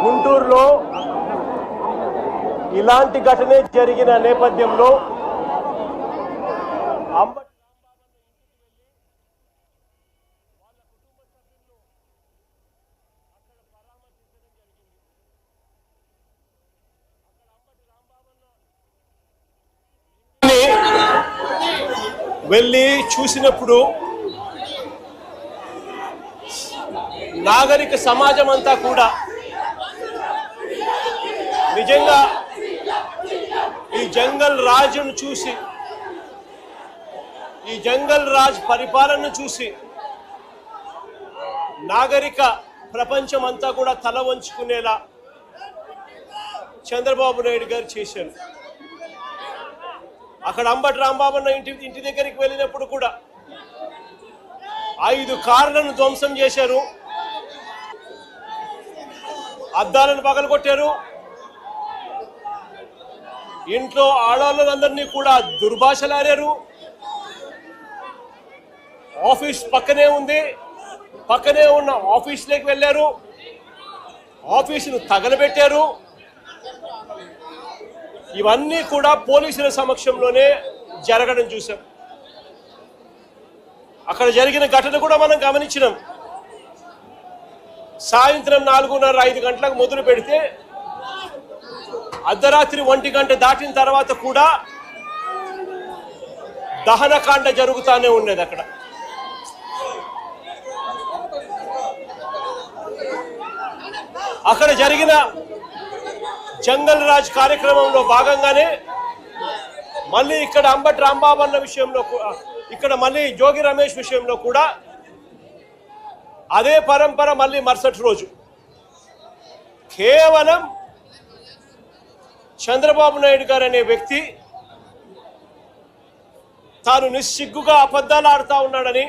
గుంటూరులో ఇలాంటి ఘటనే జరిగిన నేపథ్యంలో వెళ్ళి చూసినప్పుడు నాగరిక సమాజం అంతా కూడా నిజంగా ఈ జంగల్ రాజును చూసి, ఈ జంగల్ రాజ్ పరిపాలనను చూసి నాగరిక ప్రపంచం అంతా కూడా తల వంచుకునేలా చంద్రబాబు నాయుడు గారు చేశారు. అక్కడ అంబటి రాంబాబన్న ఇంటి దగ్గరికి వెళ్ళినప్పుడు కూడా 5 కార్లను ధ్వంసం చేశారు, అద్దాలను పగలగొట్టారు, ఇంట్లో ఆడవాళ్ళందరినీ కూడా దుర్భాషలాడారు. ఆఫీస్ పక్కనే ఉంది, పక్కనే ఉన్న ఆఫీస్లోకి వెళ్ళారు, ఆఫీసును తగలబెట్టారు. ఇవన్నీ కూడా పోలీసుల సమక్షంలోనే జరగడం చూసాం. అక్కడ జరిగిన ఘటన కూడా మనం గమనించినాం. సాయంత్రం 4:30-5 గంటలకు మొదలు పెడితే అర్ధరాత్రి 1 గంట దాటిన తర్వాత కూడా దహనకాండ జరుగుతూనే ఉండేది. అక్కడ జరిగిన జంగల్ రాజ్ కార్యక్రమంలో భాగంగానే మళ్ళీ ఇక్కడ అంబటి రాంబాబన్న విషయంలో, ఇక్కడ మళ్ళీ జోగి రమేష్ విషయంలో కూడా అదే పరంపర మళ్ళీ మరుసటి రోజు కేవలం చంద్రబాబు నాయుడు గారు అనే వ్యక్తి తాను నిస్సిగ్గుగా అబద్ధాలు ఆడుతూ ఉన్నాడని,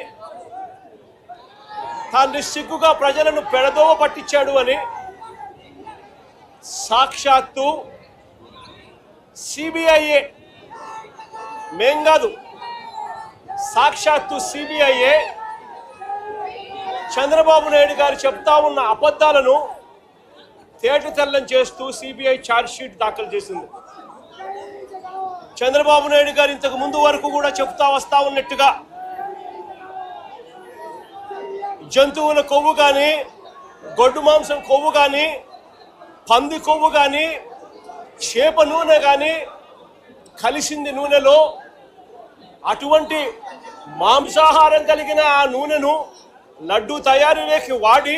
తాను నిస్సిగ్గుగా ప్రజలను పెడదోవ పట్టించాడు అని సాక్షాత్తు సిబిఐఏ, మేం కాదు, సాక్షాత్తు సిబిఐఏ చంద్రబాబు నాయుడు గారు చెప్తా ఉన్న అబద్ధాలను తేటతెల్లం చేస్తూ సిబిఐ ఛార్జ్షీట్ దాఖలు చేసింది. చంద్రబాబు నాయుడు గారు ఇంతకు ముందు వరకు కూడా చెప్తా వస్తా ఉన్నట్టుగా జంతువుల కొవ్వు కానీ, గొడ్డు మాంసం కొవ్వు కానీ, పంది కొవ్వు కానీ, చేప నూనె కానీ కలిసింది నూనెలో, అటువంటి మాంసాహారం కలిగిన ఆ నూనెను లడ్డూ తయారీలోకి వాడి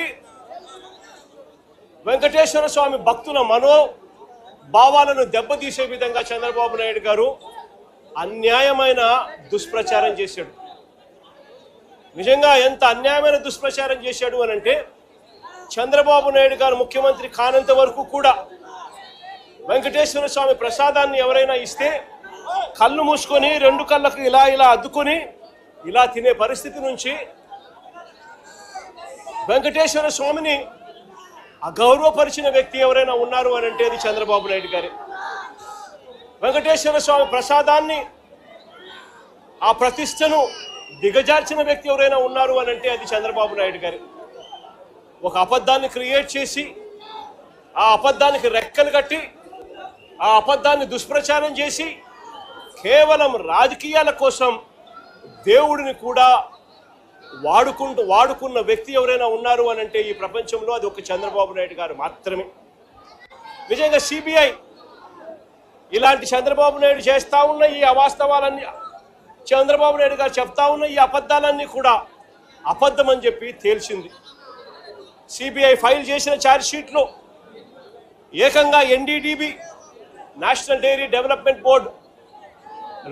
వెంకటేశ్వర స్వామి భక్తుల మనోభావాలను దెబ్బతీసే విధంగా చంద్రబాబు నాయుడు గారు అన్యాయమైన దుష్ప్రచారం చేశాడు. నిజంగా ఎంత అన్యాయమైన దుష్ప్రచారం చేశాడు అనంటే, చంద్రబాబు నాయుడు గారు ముఖ్యమంత్రి కానంత వరకు కూడా వెంకటేశ్వర స్వామి ప్రసాదాన్ని ఎవరైనా ఇస్తే కళ్ళు మూసుకొని 2 కళ్ళకు ఇలా అద్దుకొని ఇలా తినే పరిస్థితి నుంచి వెంకటేశ్వర స్వామిని అగౌరవపరిచిన వ్యక్తి ఎవరైనా ఉన్నారు అని అంటే అది చంద్రబాబు నాయుడు గారే. వెంకటేశ్వర స్వామి ప్రసాదాన్ని, ఆ ప్రతిష్టను దిగజార్చిన వ్యక్తి ఎవరైనా ఉన్నారు అని అంటే అది చంద్రబాబు నాయుడు గారే. ఒక అబద్ధాన్ని క్రియేట్ చేసి, ఆ అబద్ధానికి రెక్కలు కట్టి, ఆ అబద్ధాన్ని దుష్ప్రచారం చేసి కేవలం రాజకీయాల కోసం దేవుడిని కూడా వాడుకున్న వ్యక్తి ఎవరైనా ఉన్నారు అని అంటే ఈ ప్రపంచంలో అది ఒక చంద్రబాబు నాయుడు గారు మాత్రమే. నిజంగా సిబిఐ ఇలాంటి చంద్రబాబు నాయుడు చేస్తా ఉన్న ఈ అవాస్తవాలన్నీ, చంద్రబాబు నాయుడు గారు చెప్తా ఉన్న ఈ అబద్ధాలన్నీ కూడా అబద్ధం అని చెప్పి తేల్చింది. సిబిఐ ఫైల్ చేసిన ఛార్జ్షీట్లో ఏకంగా NDDB, national dairy development board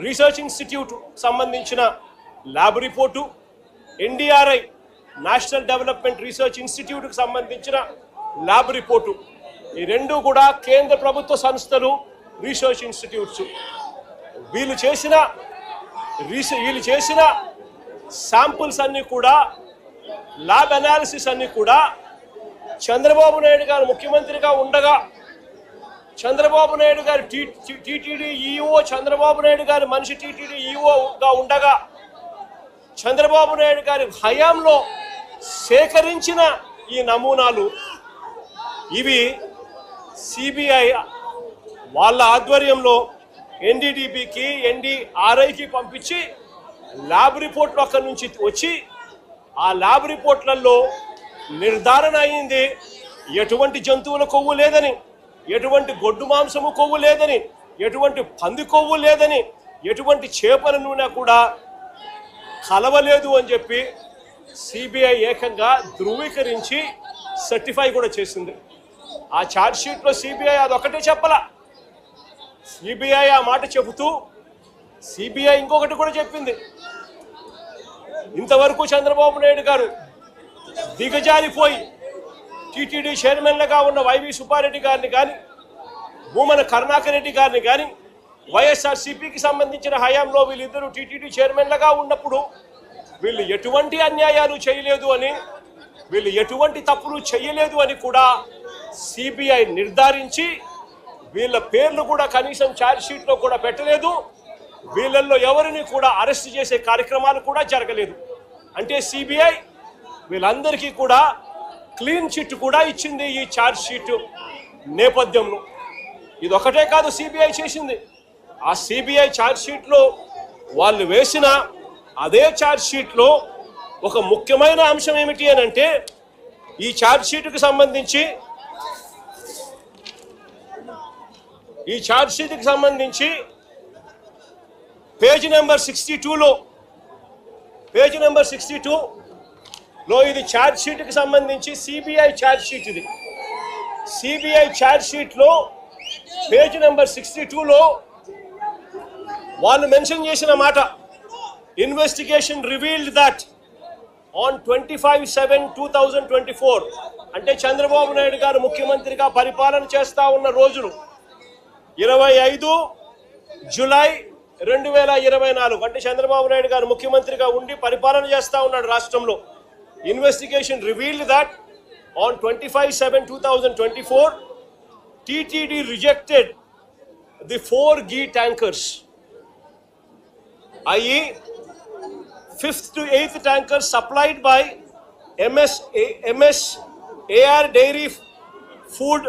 research institute సంబంధించిన lab report, NDRI national development research ఇన్స్టిట్యూట్కి సంబంధించిన ల్యాబ్ రిపోర్టు, ఈ 2 కూడా కేంద్ర ప్రభుత్వ సంస్థలు, రీసెర్చ్ ఇన్స్టిట్యూట్స్. వీళ్ళు చేసిన శాంపుల్స్ అన్నీ కూడా, ల్యాబ్ అనాలిసిస్ అన్నీ కూడా చంద్రబాబు నాయుడు గారు ముఖ్యమంత్రిగా ఉండగా, చంద్రబాబు నాయుడు గారు టీటీడీ ఈఓ, చంద్రబాబు నాయుడు గారు మనిషి టీటీడీ ఈఓగా ఉండగా, చంద్రబాబు నాయుడు గారి హయాంలో సేకరించిన ఈ నమూనాలు ఇవి సిబిఐ వాళ్ళ ఆధ్వర్యంలో ఎన్డీడీబీకి ఎన్డీఆర్ఐకి పంపించి ల్యాబ్ రిపోర్ట్లు అక్కడి నుంచి వచ్చి ఆ ల్యాబ్ రిపోర్ట్లలో నిర్ధారణ అయింది ఎటువంటి జంతువుల కొవ్వు లేదని, ఎటువంటి గొడ్డు మాంసము కొవ్వు లేదని, ఎటువంటి పంది కొవ్వు లేదని, ఎటువంటి చేపల నూనె కూడా కలవలేదు అని చెప్పి సిబిఐ ఏకంగా ధృవీకరించి సర్టిఫై కూడా చేసింది. ఆ ఛార్జ్ షీట్లో సిబిఐ అదొకటే చెప్పలా. సిబిఐ ఆ మాట చెబుతూ సిబిఐ ఇంకొకటి కూడా చెప్పింది, ఇంతవరకు చంద్రబాబు నాయుడు గారు దిగజారిపోయి టీటీడీ చైర్మన్లుగా ఉన్న వైవి సుబ్బారెడ్డి గారిని కానీ, భూమన కరుణాకర్ రెడ్డి గారిని కానీ, వైఎస్ఆర్సీపీకి సంబంధించిన హయాంలో వీళ్ళిద్దరూ టీటీడీ చైర్మన్లుగా ఉన్నప్పుడు వీళ్ళు ఎటువంటి అన్యాయాలు చేయలేదు అని, వీళ్ళు ఎటువంటి తప్పులు చేయలేదు అని కూడా సిబిఐ నిర్ధారించి వీళ్ళ పేర్లు కూడా కనీసం ఛార్జ్ షీట్లో కూడా పెట్టలేదు. వీళ్ళల్లో ఎవరిని కూడా అరెస్ట్ చేసే కార్యక్రమాలు కూడా జరగలేదు. అంటే సిబిఐ వీళ్ళందరికీ కూడా క్లీన్ చిట్ కూడా ఇచ్చింది ఈ ఛార్జ్ షీట్ నేపథ్యంలో. ఇది ఒకటే కాదు సిబిఐ చేసింది. ఆ సిబిఐ ఛార్జ్ షీట్లో వాళ్ళు వేసిన అదే ఛార్జ్ షీట్లో ఒక ముఖ్యమైన అంశం ఏమిటి అని అంటే, ఈ ఛార్జ్ షీట్కి సంబంధించి పేజ్ నెంబర్ 62లో ఇది ఛార్జ్ షీట్కి సంబంధించి సిబిఐ ఛార్జ్ షీట్. ఇది సిబిఐ ఛార్జ్ షీట్లో పేజ్ నెంబర్ 62లో వాళ్ళు మెన్షన్ చేసిన మాట, ఇన్వెస్టిగేషన్ రివీల్డ్ దట్ ఆన్ 25/7/2024 అంటే చంద్రబాబు నాయుడు గారు ముఖ్యమంత్రిగా పరిపాలన చేస్తా ఉన్న రోజులు 25 జూలై 2024 అంటే చంద్రబాబు నాయుడు గారు ముఖ్యమంత్రిగా ఉండి పరిపాలన చేస్తా ఉన్నాడు రాష్ట్రంలో. Investigation revealed that on 25/7/2024 TTD rejected the 4 ghee tankers, i.e. 5th to 8th tankers supplied by MSAR Dairy Food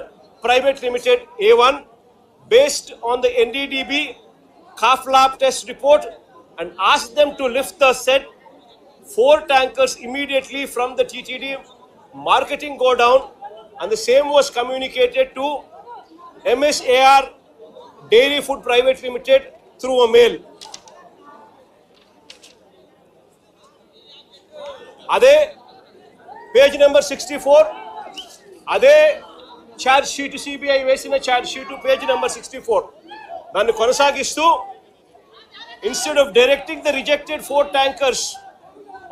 Private Limited A1 based on the NDDB calf lab test report and asked them to lift the said 4 tankers immediately from the TTD marketing godown, and the same was communicated to MSAR Dairy Food Private Limited through a mail. అదే page number 64 అదే charge sheet CBI వేసిన charge sheet page number 64 దాన్ని కొనసాగిస్తూ instead of directing the rejected 4 tankers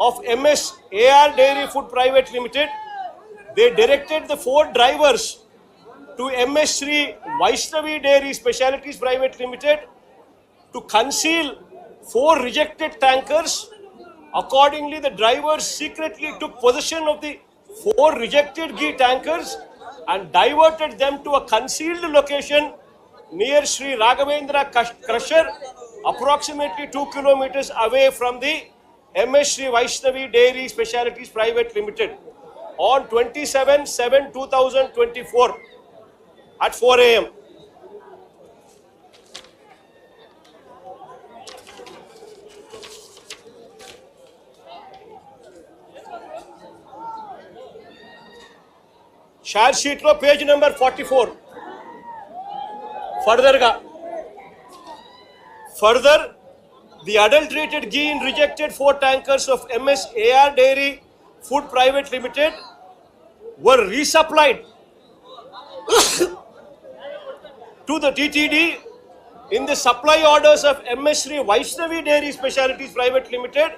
of MSAR Dairy Food Private Limited, they directed the 4 drivers to MS Sri Vaishnavi Dairy Specialities Private Limited to conceal 4 rejected tankers. Accordingly, the drivers secretly took possession of the 4 rejected ghee tankers and diverted them to a concealed location near Sri Raghavendra Crusher, approximately 2 kilometers away from the MS Sri Vaishnavi Dairy Specialities Private Limited on 27/7/2024 at 4 a.m. Charge షీట్లో page number 44 further the adulterated ghee in rejected 4 tankers of MSAR Dairy Food Private Limited were resupplied to the TTD in the supply orders of MS Sri Vaishnavi Dairy Specialities Private Limited,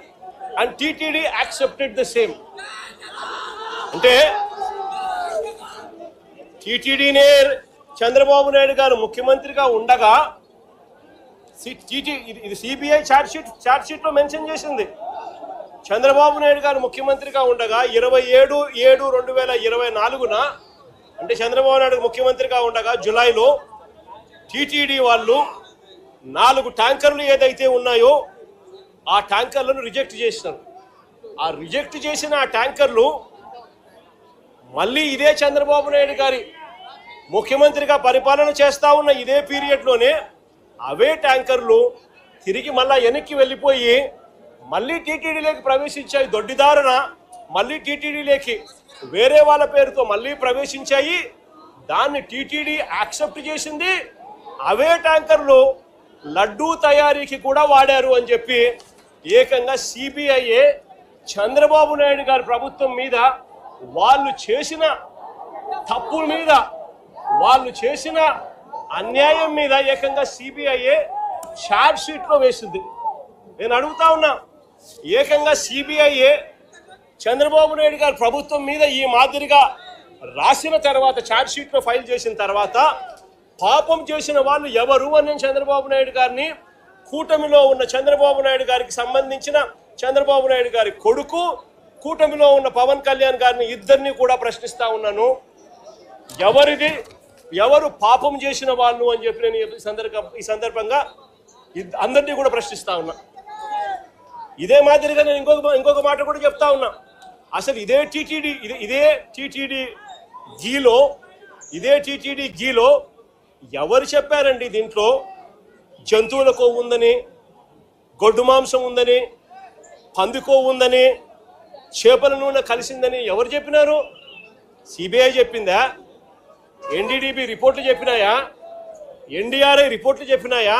and TTD accepted the same. అంటే టీటీడీనే చంద్రబాబు నాయుడు గారు ముఖ్యమంత్రిగా ఉండగా ఇది CBI charge షీట్లో mention చేసింది. చంద్రబాబు నాయుడు గారు ముఖ్యమంత్రిగా ఉండగా 27/7/2024 అంటే చంద్రబాబు నాయుడు ముఖ్యమంత్రిగా ఉండగా జూలైలో టీటీడీ వాళ్ళు 4 ట్యాంకర్లు ఏదైతే ఉన్నాయో ఆ ట్యాంకర్లను రిజెక్ట్ చేసినారు. ఆ రిజెక్ట్ చేసిన ఆ ట్యాంకర్లు మళ్ళీ ఇదే చంద్రబాబు నాయుడు గారి ముఖ్యమంత్రిగా పరిపాలన చేస్తూ ఉన్న ఇదే పీరియడ్లోనే అవే ట్యాంకర్లు తిరిగి మళ్ళా వెనక్కి వెళ్ళిపోయి మళ్ళీ టీటీడీలోకి ప్రవేశించాయి. దొడ్డిదారున మళ్ళీ టీటీడీలోకి వేరే వాళ్ళ పేరుతో మళ్ళీ ప్రవేశించాయి. దాన్ని టీటీడీ యాక్సెప్ట్ చేసింది. అవే ట్యాంకర్లు లడ్డూ తయారీకి కూడా వాడారు అని చెప్పి ఏకంగా సిబిఐఏ చంద్రబాబు నాయుడు గారి ప్రభుత్వం మీద వాళ్ళు చేసిన తప్పుల మీద, వాళ్ళు చేసిన అన్యాయం మీద ఏకంగా సిబిఐఏ ఛార్జ్ షీట్లో వేసింది. నేను అడుగుతా ఉన్నా, ఏకంగా సిబిఐఏ చంద్రబాబు నాయుడు గారి ప్రభుత్వం మీద ఈ మాదిరిగా రాసిన తర్వాత, ఛార్జ్ షీట్లో ఫైల్ చేసిన తర్వాత పాపం చేసిన వాళ్ళు ఎవరు అని చంద్రబాబు నాయుడు గారిని, కూటమిలో ఉన్న చంద్రబాబు నాయుడు గారికి సంబంధించిన చంద్రబాబు నాయుడు గారి కొడుకు, కూటమిలో ఉన్న పవన్ కళ్యాణ్ గారిని ఇద్దరిని కూడా ప్రశ్నిస్తా ఉన్నాను. ఎవరు పాపం చేసిన వాళ్ళు అని చెప్పి నేను ఈ సందర్భంగా అందరినీ కూడా ప్రశ్నిస్తా ఉన్నా. ఇదే మాదిరిగా నేను ఇంకొక మాట కూడా చెప్తా ఉన్నా. అసలు ఇదే టీటీడీ గీలో ఎవరు చెప్పారండి దీంట్లో జంతువుల కొవ్వు ఉందని, గొడ్డు మాంసం ఉందని, పంది కొవ్వు ఉందని, చేపల నూనె కలిసిందని ఎవరు చెప్పినారు? సిబిఐ చెప్పిందా? ఎన్డీడీబీ రిపోర్ట్లు చెప్పినాయా? ఎన్డీఆర్ఐ రిపోర్ట్లు చెప్పినాయా?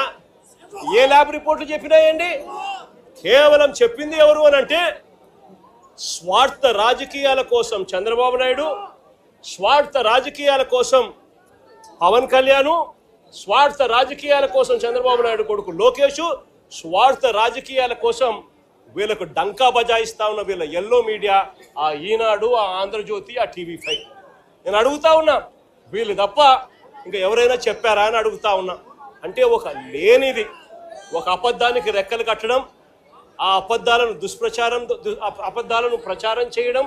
ఏ ల్యాబ్ రిపోర్ట్లు చెప్పినాయండి? కేవలం చెప్పింది ఎవరు అని అంటే స్వార్థ రాజకీయాల కోసం చంద్రబాబు నాయుడు, స్వార్థ రాజకీయాల కోసం పవన్ కళ్యాణ్, స్వార్థ రాజకీయాల కోసం చంద్రబాబు నాయుడు కొడుకు లోకేష్, స్వార్థ రాజకీయాల కోసం వీళ్ళకు డంకా బజాయిస్తా ఉన్న వీళ్ళ ఎల్లో మీడియా, ఆ ఈనాడు, ఆ ఆంధ్రజ్యోతి, ఆ టీవీ5. నేను అడుగుతా ఉన్నా, వీళ్ళు తప్ప ఇంకా ఎవరైనా చెప్పారా అని అడుగుతా ఉన్నా. అంటే ఒక లేనిది, ఒక అబద్ధానికి రెక్కలు కట్టడం, ఆ అబద్ధాలను ప్రచారం చేయడం,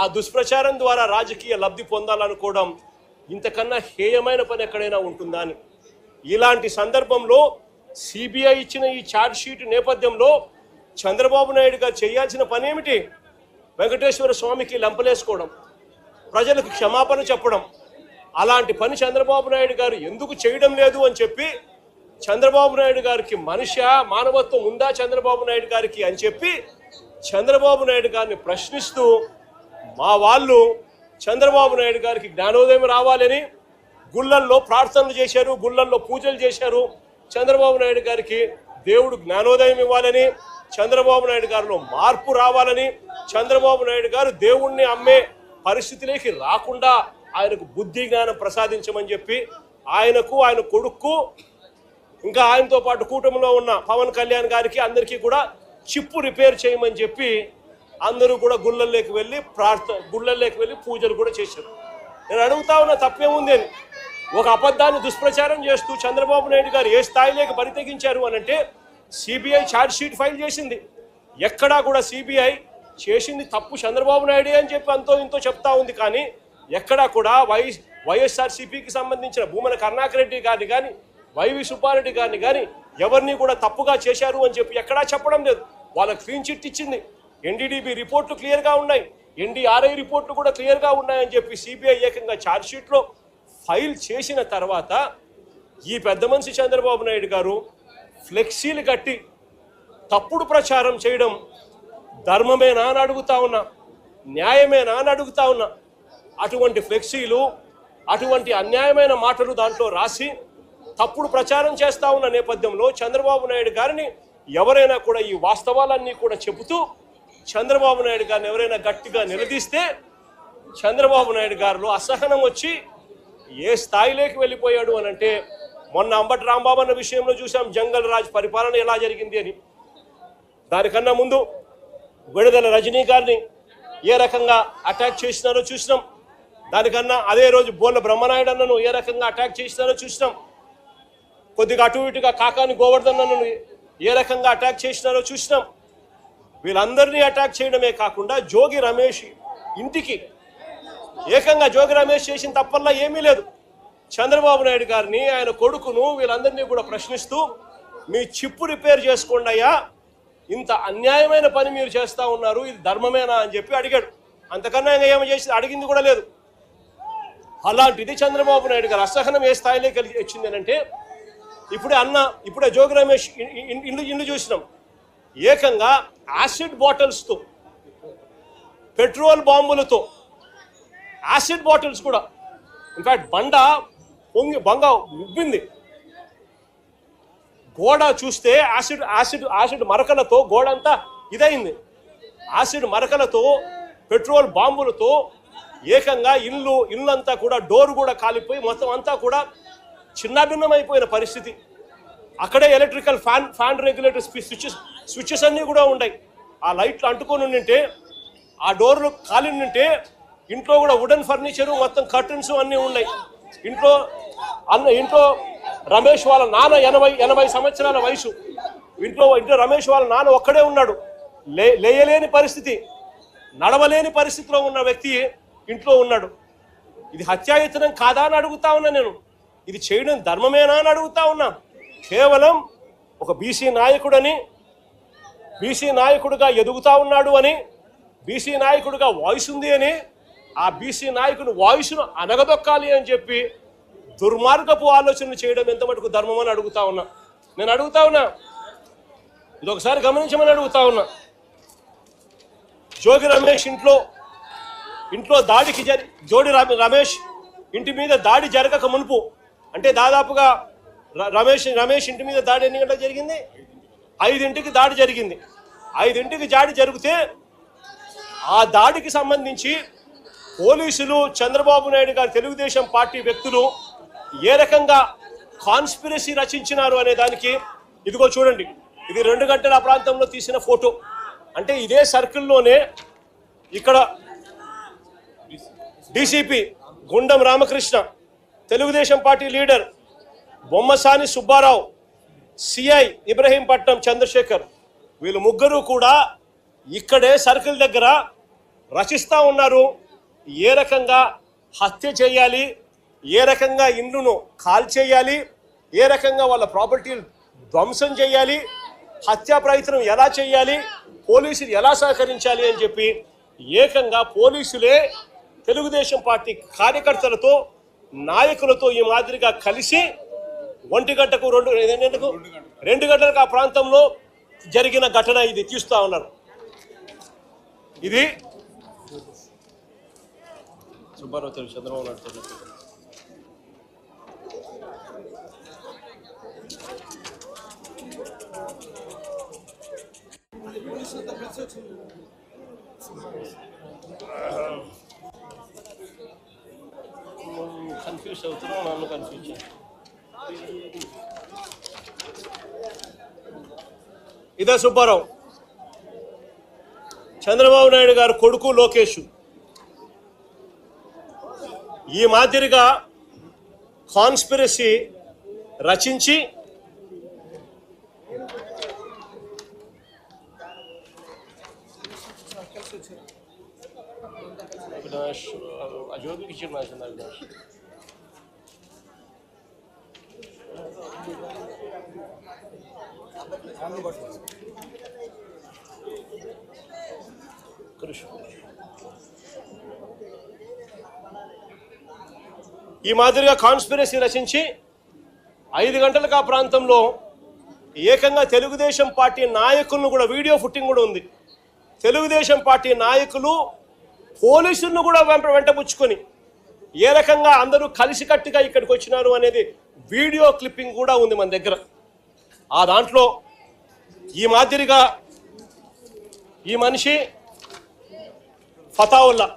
ఆ దుష్ప్రచారం ద్వారా రాజకీయ లబ్ధి పొందాలనుకోవడం ఇంతకన్నా హేయమైన పని ఎక్కడైనా ఉంటుందా అని. ఇలాంటి సందర్భంలో సిబిఐ ఇచ్చిన ఈ ఛార్జ్ షీట్ నేపథ్యంలో చంద్రబాబు నాయుడు గారు చేయాల్సిన పని ఏమిటి? వెంకటేశ్వర స్వామికి లంపలేసుకోవడం, ప్రజలకు క్షమాపణ చెప్పడం. అలాంటి పని చంద్రబాబు నాయుడు గారు ఎందుకు చేయడం లేదు అని చెప్పి, చంద్రబాబు నాయుడు గారికి మానవత్వం ఉందా చంద్రబాబు నాయుడు గారికి అని చెప్పి చంద్రబాబు నాయుడు గారిని ప్రశ్నిస్తూ మా వాళ్ళు చంద్రబాబు నాయుడు గారికి జ్ఞానోదయం రావాలని గుళ్ళల్లో ప్రార్థనలు చేశారు, గుళ్ళల్లో పూజలు చేశారు. చంద్రబాబు నాయుడు గారికి దేవుడు జ్ఞానోదయం ఇవ్వాలని, చంద్రబాబు నాయుడు గారిలో మార్పు రావాలని, చంద్రబాబు నాయుడు గారు దేవుణ్ణి అమ్మే పరిస్థితిలోకి రాకుండా ఆయనకు బుద్ధి జ్ఞానం ప్రసాదించమని చెప్పి ఆయనకు, ఆయన కొడుకు, ఇంకా ఆయనతో పాటు కూటమిలో ఉన్న పవన్ కళ్యాణ్ గారికి అందరికీ కూడా చిప్పు రిపేర్ చేయమని చెప్పి అందరూ కూడా గుళ్ళల్లోకి వెళ్ళి పూజలు కూడా చేశారు. నేను అడుగుతా ఉన్న తప్పేముంది అని. ఒక అబద్ధాన్ని దుష్ప్రచారం చేస్తూ చంద్రబాబు నాయుడు గారు ఏ స్థాయిలోకి బరితెగించారు అని అంటే సిబిఐ ఛార్జ్ షీట్ ఫైల్ చేసింది. ఎక్కడా కూడా సిబిఐ చేసింది తప్పు చంద్రబాబు నాయుడే అని చెప్పి అంతో ఇంతో చెప్తా ఉంది. కానీ ఎక్కడా కూడా వైఎస్ఆర్సీపీకి సంబంధించిన భూమన కరుణాకర్ రెడ్డి గారిని కానీ, వైవి సుబ్బారెడ్డి గారిని కానీ ఎవరిని కూడా తప్పుగా చేశారు అని చెప్పి ఎక్కడా చెప్పడం లేదు. వాళ్ళకి క్లీన్ చిట్ ఇచ్చింది. ఎన్డీడీబీ రిపోర్ట్లు క్లియర్గా ఉన్నాయి, ఎన్డీఆర్ఐ రిపోర్ట్లు కూడా క్లియర్గా ఉన్నాయని చెప్పి సిబిఐ ఏకంగా ఛార్జ్ షీట్లో ఫైల్ చేసిన తర్వాత ఈ పెద్ద మనిషి చంద్రబాబు నాయుడు గారు ఫ్లెక్సీలు కట్టి తప్పుడు ప్రచారం చేయడం ధర్మమేనా అని అడుగుతా ఉన్నా, న్యాయమేనా అని అడుగుతా ఉన్నా. అటువంటి ఫ్లెక్సీలు, అటువంటి అన్యాయమైన మాటలు దాంట్లో రాసి తప్పుడు ప్రచారం చేస్తా ఉన్న నేపథ్యంలో చంద్రబాబు నాయుడు గారిని ఎవరైనా కూడా ఈ వాస్తవాలన్నీ కూడా చెబుతూ చంద్రబాబు నాయుడు గారిని ఎవరైనా గట్టిగా నిలదీస్తే చంద్రబాబు నాయుడు గారిలో అసహనం వచ్చి ఏ స్థాయిలోకి వెళ్ళిపోయాడు అని అంటే, మొన్న అంబటి రాంబాబు అన్న విషయంలో చూసాం జంగల్ రాజ్ పరిపాలన ఎలా జరిగింది అని. దానికన్నా ముందు విడుదల రజనీ గారిని ఏ రకంగా అటాక్ చేసినారో చూసినాం. దానికన్నా అదే రోజు బోళ్ళ బ్రహ్మనాయుడు అన్నను ఏ రకంగా అటాక్ చేసినారో చూసినాం. కొద్దిగా అటు ఇటుగా కాకాని గోవర్ధన్ అన్నను ఏ రకంగా అటాక్ చేసినారో చూసినాం. వీళ్ళందరినీ అటాక్ చేయడమే కాకుండా జోగి రమేష్ ఇంటికి ఏకంగా జోగి రమేష్ చేసిన తప్పల్లా ఏమీ లేదు. చంద్రబాబు నాయుడు గారిని, ఆయన కొడుకును, వీళ్ళందరినీ కూడా ప్రశ్నిస్తూ మీ చిప్పు రిపేర్ చేసుకోండి అయ్యా, ఇంత అన్యాయమైన పని మీరు చేస్తూ ఉన్నారు, ఇది ధర్మమేనా అని చెప్పి అడిగాడు. అంతకన్నా ఇంకా ఏమో చేసి అడిగింది కూడా లేదు. అలాంటిది చంద్రబాబు నాయుడు గారు అసహనం ఏ స్థాయిలోకి వచ్చింది అంటే ఇప్పుడే జోగి రమేష్ ఇల్లు చూసినాం. ఏకంగా యాసిడ్ బాటిల్స్తో, పెట్రోల్ బాంబులతో, యాసిడ్ బాటిల్స్ కూడా, ఇన్ఫాక్ట్ బంగ ఉబ్బింది. గోడ చూస్తే యాసిడ్ మరకలతో గోడ అంతా ఇదైంది. యాసిడ్ మరకలతో, పెట్రోల్ బాంబులతో ఏకంగా ఇల్లంతా కూడా డోర్ కూడా కాలిపోయి మొత్తం అంతా కూడా చిన్నాభిన్నమైపోయిన పరిస్థితి. అక్కడే ఎలక్ట్రికల్ ఫ్యాన్ రెగ్యులేటర్ స్విచ్చెస్ అన్నీ కూడా ఉన్నాయి. ఆ లైట్లు అంటుకొని ఉండింటే, ఆ డోర్లు కాలి ఉంటే ఇంట్లో కూడా వుడెన్ ఫర్నిచరు, మొత్తం కర్టన్స్ అన్నీ ఉన్నాయి. ఇంట్లో రమేష్ వాళ్ళ నాన్న 80 సంవత్సరాల వయసు. ఇంట్లో రమేష్ వాళ్ళ నాన్న ఒక్కడే ఉన్నాడు. లేయలేని పరిస్థితి, నడవలేని పరిస్థితిలో ఉన్న వ్యక్తి ఇంట్లో ఉన్నాడు. ఇది హత్యాయత్నం కాదా అని అడుగుతా ఉన్నా నేను. ఇది చేయడం ధర్మమేనా అని అడుగుతా ఉన్నా. కేవలం ఒక బీసీ నాయకుడని, బీసీ నాయకుడిగా ఎదుగుతా ఉన్నాడు అని, బీసీ నాయకుడిగా వాయిస్ ఉంది అని, ఆ బీసీ నాయకుని వాయిస్ను అనగదొక్కాలి అని చెప్పి దుర్మార్గపు ఆలోచనలు చేయడం ఎంత మటుకు ధర్మం అని అడుగుతా ఉన్నా. నేను అడుగుతా ఉన్నా, ఇది ఒకసారి గమనించమని అడుగుతా ఉన్నా. జోగి రమేష్ ఇంట్లో దాడికి రమేష్ ఇంటి మీద దాడి జరగక మునుపు, అంటే దాదాపుగా రమేష్ ఇంటి మీద దాడి ఎన్ని గంటలకు జరిగింది? 5ంటికి దాడి జరిగింది. 5ంటికి దాడి జరిగితే ఆ దాడికి సంబంధించి పోలీసులు, చంద్రబాబు నాయుడు గారు, తెలుగుదేశం పార్టీ వ్యక్తులు ఏ రకంగా కాన్స్పిరసీ రచించినారు అనే దానికి ఇదిగో చూడండి. ఇది 2 గంటల ప్రాంతంలో తీసిన ఫోటో. అంటే ఇదే సర్కిల్లోనే ఇక్కడ DCP Gundam Ramakrishna, Telugu Desam party leader Bommasani Subbarao, CI Ibrahimpatnam Chandrasekhar, వీళ్ళు ముగ్గురు కూడా ఇక్కడే సర్కిల్ దగ్గర రచిస్తూ ఉన్నారు. ఏ రకంగా హత్య చేయాలి, ఏ రకంగా ఇండ్లను కాల్చేయాలి, ఏ రకంగా వాళ్ళ ప్రాపర్టీలు ధ్వంసం చేయాలి, హత్యా ప్రయత్నం ఎలా చేయాలి, పోలీసులు ఎలా సహకరించాలి అని చెప్పి ఏకంగా పోలీసులే తెలుగుదేశం పార్టీ కార్యకర్తలతో, నాయకులతో ఈ మాదిరిగా కలిసి 1 గంటకు 2 గంటలకు ఆ ప్రాంతంలో జరిగిన ఘటన ఇది తీస్తూ ఉన్నారు. ఇది సుబ్బారావు తెలుగు చంద్రబాబు నాయుడు. కన్ఫ్యూజ్ అవుతున్నావు, నన్ను కన్ఫ్యూజ్ చేయి. ఇదే సుబ్బారావు, చంద్రబాబు నాయుడు గారు కొడుకు లోకేష్. ఈ మాదిరిగా కాన్స్పిరసీ రచించి అజోబికి ఇచ్చిన ఈ మాదిరిగా కాన్స్పిరసీ రచించి 5 గంటలకు ఆ ప్రాంతంలో ఏకంగా తెలుగుదేశం పార్టీ నాయకులను కూడా, వీడియో ఫుటింగ్ కూడా ఉంది, తెలుగుదేశం పార్టీ నాయకులు పోలీసులను కూడా వెంటబుచ్చుకొని ఏ రకంగా అందరూ కలిసికట్టుగా ఇక్కడికి వచ్చినారు అనేది వీడియో క్లిప్పింగ్ కూడా ఉంది మన దగ్గర. ఆ దాంట్లో ఈ మాదిరిగా ఈ మనిషి ఫతావుల్లా,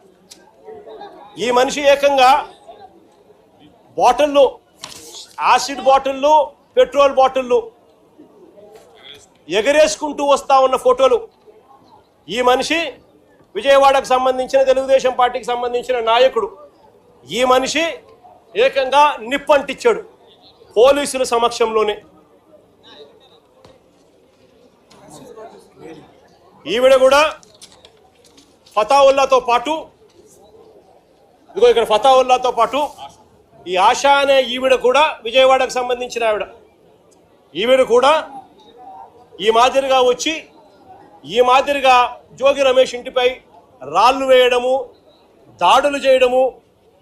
ఈ మనిషి ఏకంగా బాటిళ్ళు, యాసిడ్ బాటిళ్ళు, పెట్రోల్ బాటిళ్ళు ఎగరేసుకుంటూ వస్తూ ఉన్న ఫోటోలు. ఈ మనిషి విజయవాడకు సంబంధించిన తెలుగుదేశం పార్టీకి సంబంధించిన నాయకుడు. ఈ మనిషి ఏకంగా నిప్పంటిచ్చాడు పోలీసుల సమక్షంలోనే. ఈవిడ కూడా ఫతావుల్లాతో పాటు, ఇదిగో ఇక్కడ ఫతావుల్లాతో పాటు ఈ ఆశా అనే ఈవిడ కూడా విజయవాడకు సంబంధించిన ఆవిడ. ఈవిడ కూడా ఈ మాదిరిగా వచ్చి ఈ మాదిరిగా జోగి రమేష్ ఇంటిపై రాళ్ళు వేయడము, దాడులు చేయడము,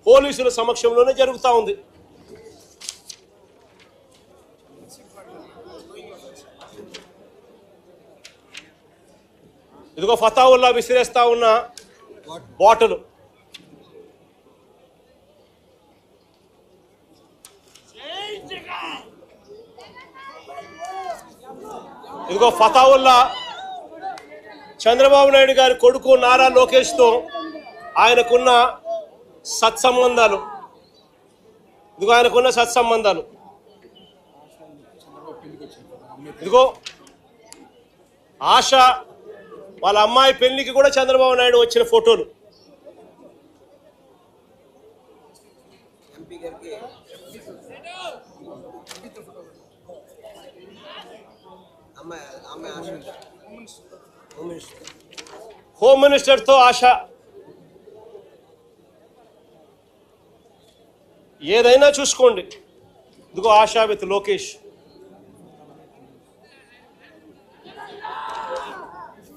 పోలీసుల సమక్షంలోనే జరుగుతూ ఉంది. ఇదిగో ఫతావుల్లా విసిరేస్తా ఉన్న బాటలు. ఇదిగో ఫతావుల్లా చంద్రబాబు నాయుడు గారి కొడుకు నారా లోకేష్తో ఆయనకున్న సత్సంబంధాలు. ఇదిగో ఆయనకున్న సత్సంబంధాలు. ఇదిగో ఆశ వాళ్ళ అమ్మాయి పెళ్లికి కూడా చంద్రబాబు నాయుడు వచ్చిన ఫోటోలు. హోమ్ మినిస్టర్తో ఆశ. ఏదైనా చూసుకోండి. ఇదిగో ఆశ విత్ లోకేష్.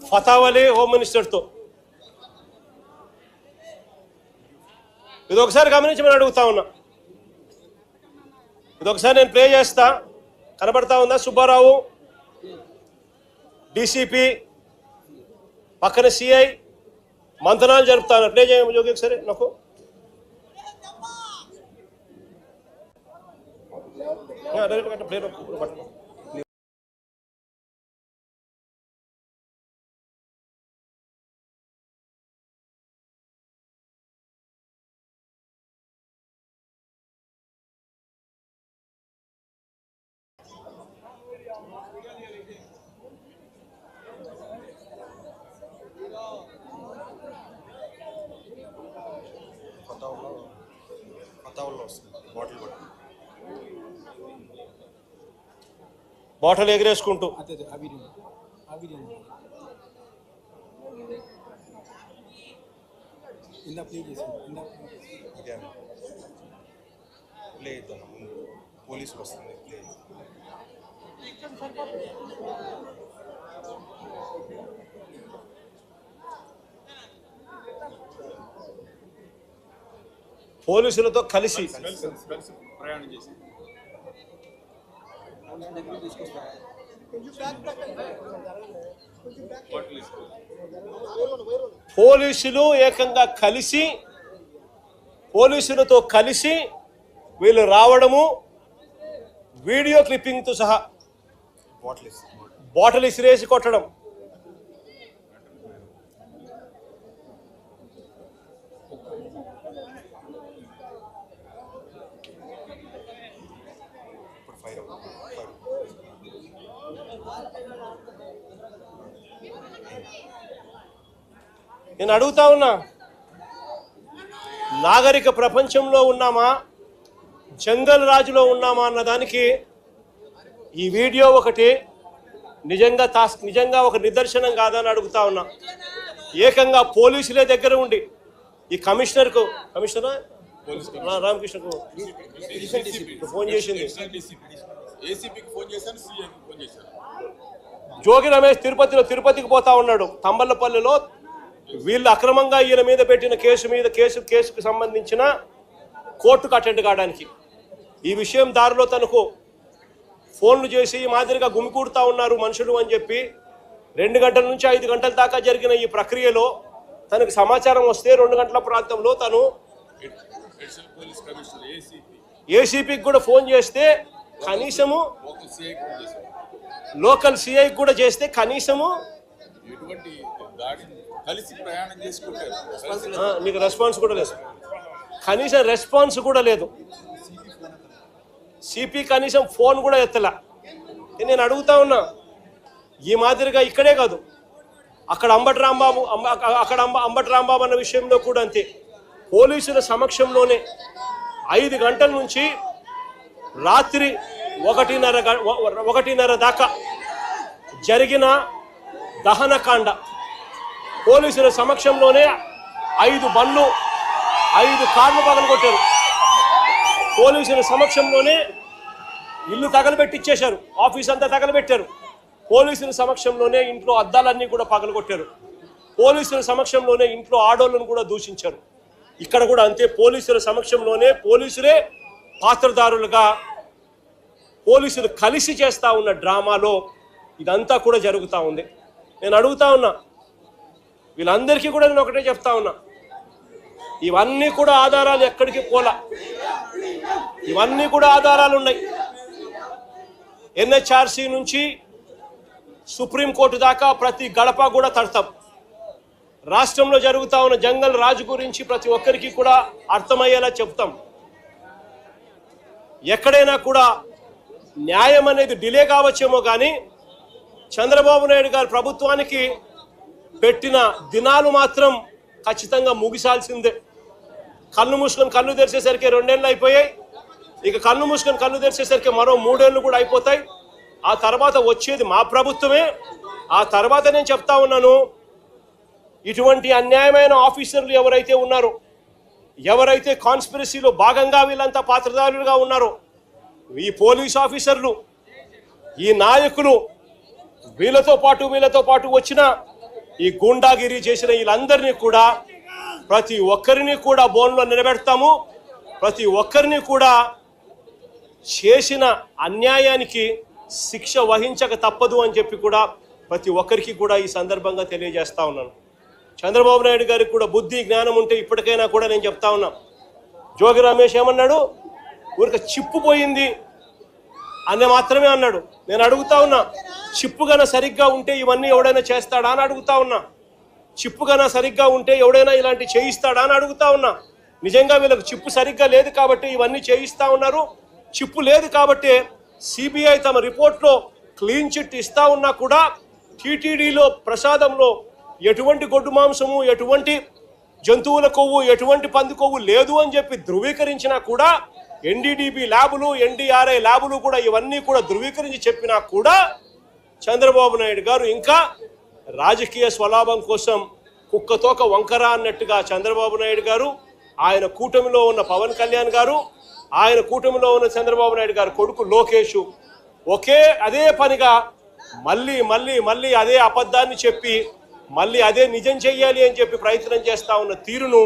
ఫతావలీ హోమ్ మినిస్టర్తో. ఇది ఒకసారి గమనించమని అడుగుతా ఉన్నా. ఇది ఒకసారి నేను ప్లే చేస్తా. కనబడతా ఉందా? సుబ్బారావు డీసీపీ, పక్కన సిఐ మంతనాలు జరుపుతాను. ప్లే చేయమని జోగి ఒకసారి నాకు. ప్లే బట్టను. బాటలు ఎగరేసుకుంటూ పోలీసులు వస్తుంది. పోలీసులతో కలిసి ప్రయాణం చేసి పోలీసులు ఏకంగా కలిసి, పోలీసులతో కలిసి వీళ్ళు రావడము, వీడియో క్లిప్పింగ్తో సహా బాటిల్ ఇసిరేసి కొట్టడం. నేను అడుగుతా ఉన్నా, నాగరిక ప్రపంచంలో ఉన్నామా, జంగల్ రాజులో ఉన్నామా అన్నదానికి ఈ వీడియో ఒకటి నిజంగా ఒక నిదర్శనం కాదని అడుగుతా ఉన్నా. ఏకంగా పోలీసులే దగ్గర ఉండి ఈ కమిషనర్ రామకృష్ణకు ఫోన్ చేసింది. జోగి రమేష్ తిరుపతికి పోతా ఉన్నాడు. తంబళ్ళపల్లిలో వీళ్ళు అక్రమంగా ఈయన మీద పెట్టిన కేసుకు సంబంధించిన కోర్టుకు అటెండ్ కావడానికి. ఈ విషయం దారిలో తనకు ఫోన్లు చేసి ఈ మాదిరిగా గుమికూడుతూ ఉన్నారు మనుషులు అని చెప్పి 2 గంటల నుంచి 5 గంటల దాకా జరిగిన ఈ ప్రక్రియలో తనకు సమాచారం వస్తే 2 గంటల ప్రాంతంలో తను ఏసీపీకి కూడా ఫోన్ చేస్తే కనీసము, లోకల్ సిఐకి కూడా చేస్తే కనీసము నీకు రెస్పాన్స్ కూడా లేదు. కనీసం రెస్పాన్స్ కూడా లేదు. సిపి కనీసం ఫోన్ కూడా ఎత్తలా. నేను అడుగుతా ఉన్నా, ఈ మాదిరిగా ఇక్కడే కాదు, అక్కడ అంబటి రాంబాబు అన్న విషయంలో కూడా అంతే. పోలీసుల సమక్షంలోనే 5 గంటల నుంచి రాత్రి 1:30 దాకా జరిగిన దహనకాండ. పోలీసుల సమక్షంలోనే 5 బండ్లు 5 కార్లు పగలగొట్టారు. పోలీసుల సమక్షంలోనే ఇల్లు తగలబెట్టిచ్చేశారు, ఆఫీస్ అంతా తగలబెట్టారు. పోలీసుల సమక్షంలోనే ఇంట్లో అద్దాలన్నీ కూడా పగలగొట్టారు. పోలీసుల సమక్షంలోనే ఇంట్లో ఆడోళ్ళను కూడా దూషించారు. ఇక్కడ కూడా అంతే, పోలీసుల సమక్షంలోనే పోలీసులే పాత్రదారులుగా పోలీసులు కలిసి చేస్తూ ఉన్న డ్రామాలో ఇదంతా కూడా జరుగుతూ ఉంది. నేను అడుగుతా ఉన్నా, వీళ్ళందరికీ కూడా నేను ఒకటే చెప్తా ఉన్నా, ఇవన్నీ కూడా ఆధారాలు ఎక్కడికి పోలా, ఇవన్నీ కూడా ఆధారాలు ఉన్నాయి. NHRC నుంచి సుప్రీంకోర్టు దాకా ప్రతి గడప కూడా తడతాం. రాష్ట్రంలో జరుగుతూ ఉన్న జంగల్ రాజు గురించి ప్రతి ఒక్కరికి కూడా అర్థమయ్యేలా చెప్తాం. ఎక్కడైనా కూడా న్యాయం అనేది డిలే కావచ్చేమో కానీ చంద్రబాబు నాయుడు గారు ప్రభుత్వానికి పెట్టిన దినాలు మాత్రం ఖచ్చితంగా ముగిసాల్సిందే. కళ్ళు మూసుకొని కళ్ళు తెరిచేసరికి 2 ఏళ్ళు అయిపోయాయి. ఇక కళ్ళు మూసుకొని కళ్ళు తెరిచేసరికి మరో 3 ఏళ్ళు కూడా అయిపోతాయి. ఆ తర్వాత వచ్చేది మా ప్రభుత్వమే. ఆ తర్వాత నేను చెప్తా ఉన్నాను, ఇటువంటి అన్యాయమైన ఆఫీసర్లు ఎవరైతే ఉన్నారో, ఎవరైతే కాన్స్పిరసీలో భాగంగా వీళ్ళంతా పాత్రదారులుగా ఉన్నారో, ఈ పోలీస్ ఆఫీసర్లు, ఈ నాయకులు, వీళ్ళతో పాటు వచ్చిన ఈ గూండాగిరి చేసిన వీళ్ళందరినీ కూడా ప్రతి ఒక్కరిని కూడా బోన్లో నిలబెడతాము. ప్రతి ఒక్కరిని కూడా చేసిన అన్యాయానికి శిక్ష వహించక తప్పదు అని చెప్పి కూడా ప్రతి ఒక్కరికి కూడా ఈ సందర్భంగా తెలియజేస్తా ఉన్నాను. చంద్రబాబు నాయుడు గారికి కూడా బుద్ధి జ్ఞానం ఉంటే ఇప్పటికైనా కూడా నేను చెప్తా ఉన్నా, జోగి రమేష్ ఏమన్నాడు, ఊరికి చిప్పు పోయింది అని మాత్రమే అన్నాడు. నేను అడుగుతా ఉన్నా, చిప్పు గన సరిగ్గా ఉంటే ఇవన్నీ ఎవడైనా చేస్తాడా అని అడుగుతా ఉన్నా. చిప్పు గన సరిగ్గా ఉంటే ఎవడైనా ఇలాంటి చేయిస్తాడా అని అడుగుతా ఉన్నా. నిజంగా వీళ్ళకి చిప్పు సరిగ్గా లేదు కాబట్టి ఇవన్నీ చేయిస్తా ఉన్నారు. చిప్పు లేదు కాబట్టి సిబిఐ తమ రిపోర్ట్లో క్లీన్ చిట్ ఇస్తా ఉన్నా కూడా టీటీడీలో ప్రసాదంలో ఎటువంటి గొడ్డు మాంసము, ఎటువంటి జంతువుల కొవ్వు, ఎటువంటి పంది కొవ్వు లేదు అని చెప్పి ధృవీకరించినా కూడా NDDB ల్యాబులు, NDRI ల్యాబులు కూడా ఇవన్నీ కూడా ధృవీకరించి చెప్పినా కూడా చంద్రబాబు నాయుడు గారు ఇంకా రాజకీయ స్వలాభం కోసం కుక్కతోక వంకర అన్నట్టుగా చంద్రబాబు నాయుడు గారు, ఆయన కూటమిలో ఉన్న పవన్ కళ్యాణ్ గారు, ఆయన కూటమిలో ఉన్న చంద్రబాబు నాయుడు గారు కొడుకు లోకేష్ అదే పనిగా మళ్ళీ అదే అబద్ధాన్ని చెప్పి మళ్ళీ అదే నిజం చెయ్యాలి అని చెప్పి ప్రయత్నం చేస్తా ఉన్న తీరును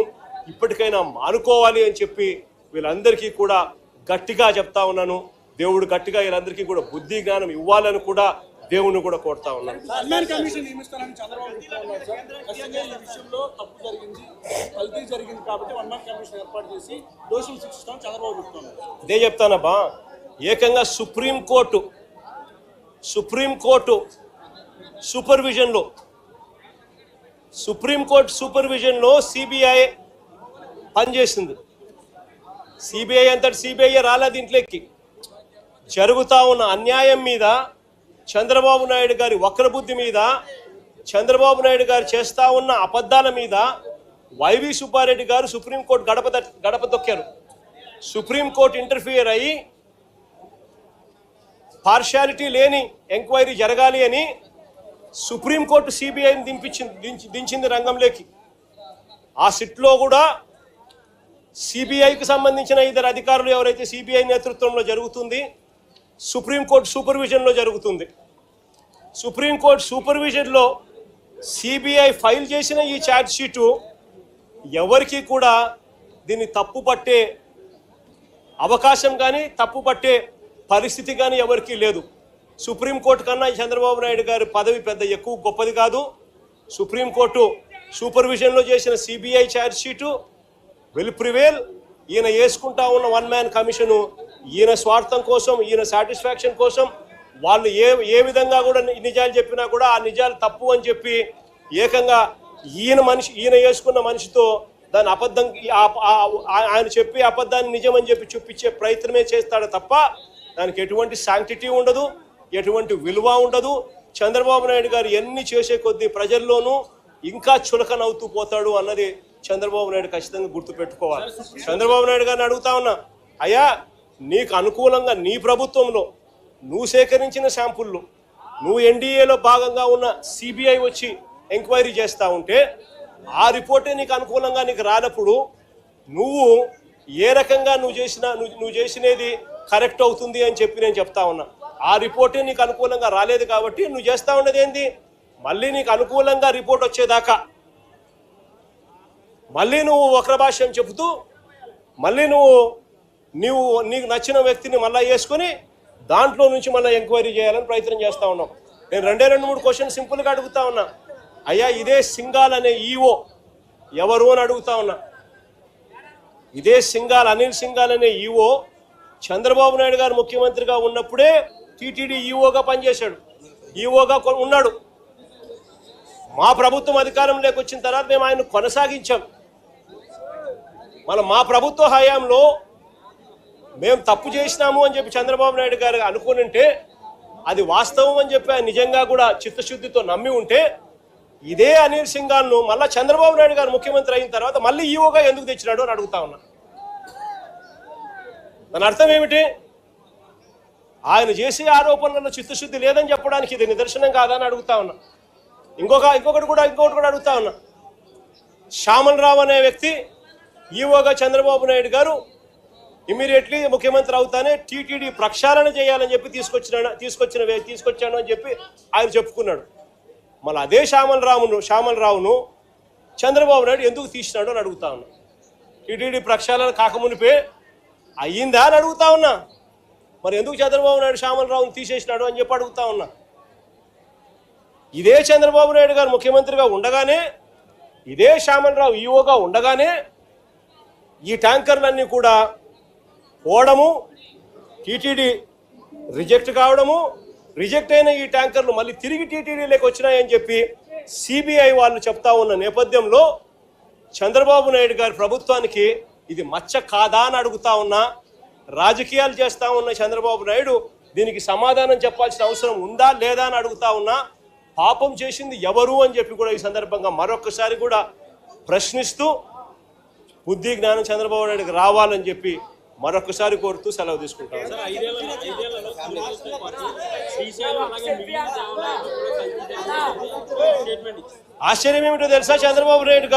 ఇప్పటికైనా మానుకోవాలి అని చెప్పి వీళ్ళందరికీ కూడా గట్టిగా చెప్తా ఉన్నాను. దేవుడు గట్టిగా వీళ్ళందరికీ కూడా బుద్ధి జ్ఞానం ఇవ్వాలని కూడా దేవుణ్ణి కూడా కోరుతా ఉన్నాను. అదే చెప్తానబ్బా, ఏకంగా సుప్రీంకోర్టు సూపర్విజన్లో సిబిఐ పనిచేసింది. సిబిఐ అంతటి సిబిఐ రాలే దీంట్లోకి. జరుగుతూ ఉన్న అన్యాయం మీద, చంద్రబాబు నాయుడు గారి వక్రబుద్ధి మీద, చంద్రబాబు నాయుడు గారు చేస్తూ ఉన్న అబద్ధాల మీద వైవి సుబ్బారెడ్డి గారు సుప్రీంకోర్టు గడప దొక్కారు. సుప్రీంకోర్టు ఇంటర్ఫియర్ అయ్యి పార్షాలిటీ లేని ఎంక్వైరీ జరగాలి అని సుప్రీంకోర్టు సిబిఐని దించింది రంగంలోకి. ఆ సిట్లో కూడా సిబిఐకి సంబంధించిన 2 అధికారులు ఎవరైతే సిబిఐ నేతృత్వంలో జరుగుతుంది, సుప్రీంకోర్టు సూపర్విజన్లో జరుగుతుంది. సుప్రీంకోర్టు సూపర్విజన్లో సిబిఐ ఫైల్ చేసిన ఈ ఛార్జ్ షీటు ఎవరికి కూడా దీన్ని తప్పు పట్టే అవకాశం కానీ తప్పు పట్టే పరిస్థితి కానీ ఎవరికీ లేదు. సుప్రీంకోర్టు కన్నా చంద్రబాబు నాయుడు గారి పదవి పెద్ద ఎక్కువ గొప్పది కాదు. సుప్రీంకోర్టు సూపర్విజన్లో చేసిన CBI charge sheet will prevail. ఈయన వేసుకుంటా ఉన్న 1 మ్యాన్ కమిషను ఈయన స్వార్థం కోసం, ఈయన సాటిస్ఫాక్షన్ కోసం వాళ్ళు ఏ విధంగా కూడా నిజాలు చెప్పినా కూడా ఆ నిజాలు తప్పు అని చెప్పి ఏకంగా ఈయన వేసుకున్న మనిషితో దాని అబద్ధం, ఆయన చెప్పే అబద్ధాన్ని నిజమని చెప్పి చూపించే ప్రయత్నమే చేస్తాడు తప్ప దానికి ఎటువంటి శాంక్టిటీ ఉండదు, ఎటువంటి విలువ ఉండదు. చంద్రబాబు నాయుడు గారు ఎన్ని చేసే కొద్దీ ప్రజల్లోనూ ఇంకా చులకనవుతూ పోతాడు అన్నది చంద్రబాబు నాయుడు ఖచ్చితంగా గుర్తుపెట్టుకోవాలి. చంద్రబాబు నాయుడు గారిని అడుగుతా ఉన్నా, అయ్యా నీకు అనుకూలంగా నీ ప్రభుత్వంలో నువ్వు సేకరించిన శాంపుళ్ళు, నువ్వు ఎన్డీఏలో భాగంగా ఉన్న సిబిఐ వచ్చి ఎంక్వైరీ చేస్తూ ఉంటే ఆ రిపోర్టే నీకు అనుకూలంగా నీకు రానప్పుడు నువ్వు ఏ రకంగా నువ్వు చేసినది కరెక్ట్ అవుతుంది అని చెప్పి నేను చెప్తా ఉన్నా. ఆ రిపోర్టే నీకు అనుకూలంగా రాలేదు కాబట్టి నువ్వు చేస్తూ ఉన్నది ఏంది, మళ్ళీ నీకు అనుకూలంగా రిపోర్ట్ వచ్చేదాకా మళ్ళీ నువ్వు వక్ర భాష్యం చెబుతూ మళ్ళీ నీకు నచ్చిన వ్యక్తిని మళ్ళీ వేసుకొని దాంట్లో నుంచి మళ్ళీ ఎంక్వైరీ చేయాలని ప్రయత్నం చేస్తూ ఉన్నాం. నేను 2-3 క్వశ్చన్ సింపుల్గా అడుగుతా ఉన్నా. అయ్యా, ఇదే సింగాల్ అనే ఈఓ ఎవరు అని అడుగుతా ఉన్నా. ఇదే అనిల్ సింగాల్ అనే ఈఓ చంద్రబాబు నాయుడు గారు ముఖ్యమంత్రిగా ఉన్నప్పుడే టీటీడీ ఈఓగా పనిచేశాడు, ఈఓగా ఉన్నాడు. మా ప్రభుత్వం అధికారంలోకి వచ్చిన తర్వాత మేము ఆయన కొనసాగించాం. మా ప్రభుత్వ హయాంలో మేము తప్పు చేసినాము అని చెప్పి చంద్రబాబు నాయుడు గారు అనుకునింటే అది వాస్తవం అని చెప్పి ఆయన నిజంగా కూడా చిత్తశుద్ధితో నమ్మి ఉంటే ఇదే అనిల్ సింగాల్ను మళ్ళీ చంద్రబాబు నాయుడు గారు ముఖ్యమంత్రి అయిన తర్వాత మళ్ళీ ఈఓగా ఎందుకు తెచ్చినాడు అని అడుగుతా ఉన్నా. దాని అర్థం ఏమిటి? ఆయన చేసే ఆరోపణలలో చిత్తశుద్ధి లేదని చెప్పడానికి ఇది నిదర్శనం కాదని అడుగుతా ఉన్నా. ఇంకొకటి కూడా అడుగుతా ఉన్నా. శ్యామల్ రావు అనే వ్యక్తి ఈఓగా చంద్రబాబు నాయుడు గారు ఇమీడియట్లీ ముఖ్యమంత్రి అవుతానే టీటీడీ ప్రక్షాళన చేయాలని చెప్పి తీసుకొచ్చాను అని చెప్పి ఆయన చెప్పుకున్నాడు. మళ్ళీ అదే శ్యామల్ రావును చంద్రబాబు నాయుడు ఎందుకు తీసినాడు అని అడుగుతా ఉన్నా. టీటీడీ ప్రక్షాళన కాకమునిపే అయ్యిందా అని అడుగుతా ఉన్నా. మరి ఎందుకు చంద్రబాబు నాయుడు శ్యామల్ రావును తీసేసినాడు అని చెప్పి అడుగుతా ఉన్నా. ఇదే చంద్రబాబు నాయుడు గారు ముఖ్యమంత్రిగా ఉండగానే, ఇదే శ్యామల్ రావు ఈఓగా ఉండగానే ఈ ట్యాంకర్లన్నీ కూడా పోవడము, టీటీడీ రిజెక్ట్ కావడము, రిజెక్ట్ అయిన ఈ ట్యాంకర్లు మళ్ళీ తిరిగి టీటీడీలోకి వచ్చినాయని చెప్పి సిబిఐ వాళ్ళు చెప్తా ఉన్న నేపథ్యంలో చంద్రబాబు నాయుడు గారి ప్రభుత్వానికి ఇది మచ్చ కాదా అని అడుగుతా ఉన్నా. రాజకీయాలు చేస్తా ఉన్న చంద్రబాబు నాయుడు దీనికి సమాధానం చెప్పాల్సిన అవసరం ఉందా లేదా అని అడుగుతా ఉన్నా. పాపం చేసింది ఎవరు అని చెప్పి కూడా ఈ సందర్భంగా మరొకసారి కూడా ప్రశ్నిస్తూ బుద్ధి జ్ఞానం చంద్రబాబు నాయుడుకి రావాలని చెప్పి మరొకసారి కోరుతూ సెలవు తీసుకుంటాం. ఆశ్చర్యం ఏమిటో తెలుసా? చంద్రబాబు నాయుడు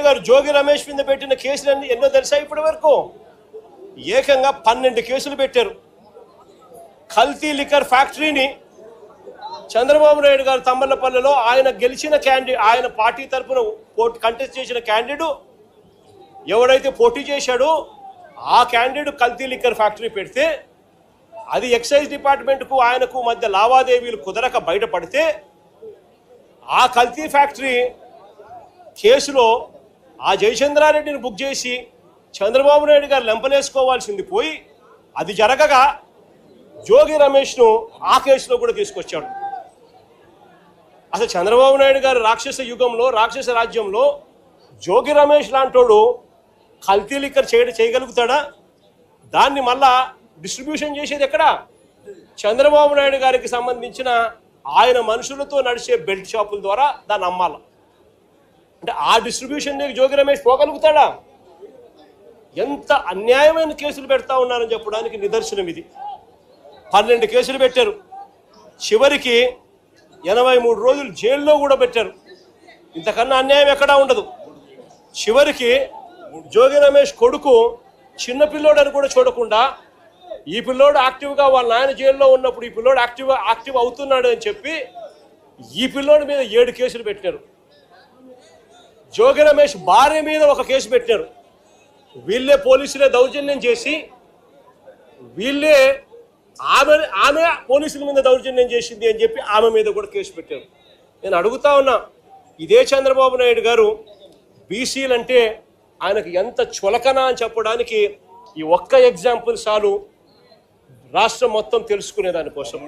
గారు జోగి రమేష్ మీద పెట్టిన కేసులన్నీ ఎన్నో తెలుసా? ఇప్పటి వరకు ఏకంగా 12 కేసులు పెట్టారు. కల్తీ లిక్కర్ ఫ్యాక్టరీని చంద్రబాబు నాయుడు గారు తమ్మలపల్లిలో ఆయన గెలిచిన ఆయన పార్టీ తరఫున కంటెస్ట్ చేసిన క్యాండిడేట్ ఎవడైతే పోటీ చేశాడో ఆ క్యాండిడేట్ కల్తీ లిక్కర్ ఫ్యాక్టరీ పెడితే అది ఎక్సైజ్ డిపార్ట్మెంట్కు ఆయనకు మధ్య లావాదేవీలు కుదరక బయటపడితే ఆ కల్తీ ఫ్యాక్టరీ కేసులో ఆ జయచంద్రారెడ్డిని బుక్ చేసి చంద్రబాబు నాయుడు గారు లెంపలేసుకోవాల్సింది పోయి అది జరగగా జోగి రమేష్ను ఆ కేసులో కూడా తీసుకొచ్చాడు. అసలు చంద్రబాబు నాయుడు గారు రాక్షస యుగంలో, రాక్షస రాజ్యంలో జోగి రమేష్ లాంటోడు కల్తీ లిక్కర్ చేయగలుగుతాడా? దాన్ని మళ్ళా డిస్ట్రిబ్యూషన్ చేసేది ఎక్కడ? చంద్రబాబు నాయుడు గారికి సంబంధించిన ఆయన మనుషులతో నడిచే బెల్ట్ షాపుల ద్వారా దాన్ని అమ్మాల. అంటే ఆ డిస్ట్రిబ్యూషన్ జోగి రమేష్ పోగలుగుతాడా? ఎంత అన్యాయమైన కేసులు పెడతా ఉన్నారని చెప్పడానికి నిదర్శనం ఇది. 12 కేసులు పెట్టారు. చివరికి 83 రోజులు జైల్లో కూడా పెట్టారు. ఇంతకన్నా అన్యాయం ఎక్కడా ఉండదు. చివరికి జోగి రమేష్ కొడుకు చిన్న పిల్లోడని కూడా చూడకుండా ఈ పిల్లోడు యాక్టివ్గా వాళ్ళ నాయన జైల్లో ఉన్నప్పుడు ఈ పిల్లోడు యాక్టివ్ అవుతున్నాడు అని చెప్పి ఈ పిల్లోడి మీద 7 కేసులు పెట్టారు. జోగి రమేష్ భార్య మీద 1 కేసు పెట్టారు. వీళ్ళే పోలీసులే దౌర్జన్యం చేసి వీళ్ళే ఆమె పోలీసుల మీద దౌర్జన్యం చేసింది అని చెప్పి ఆమె మీద కూడా కేసు పెట్టారు. నేను అడుగుతా ఉన్నా, ఇదే చంద్రబాబు నాయుడు గారు బీసీలంటే ఆయనకు ఎంత చులకన అని చెప్పడానికి ఈ ఒక్క ఎగ్జాంపుల్ చాలు రాష్ట్రం మొత్తం తెలుసుకునే దానికోసం.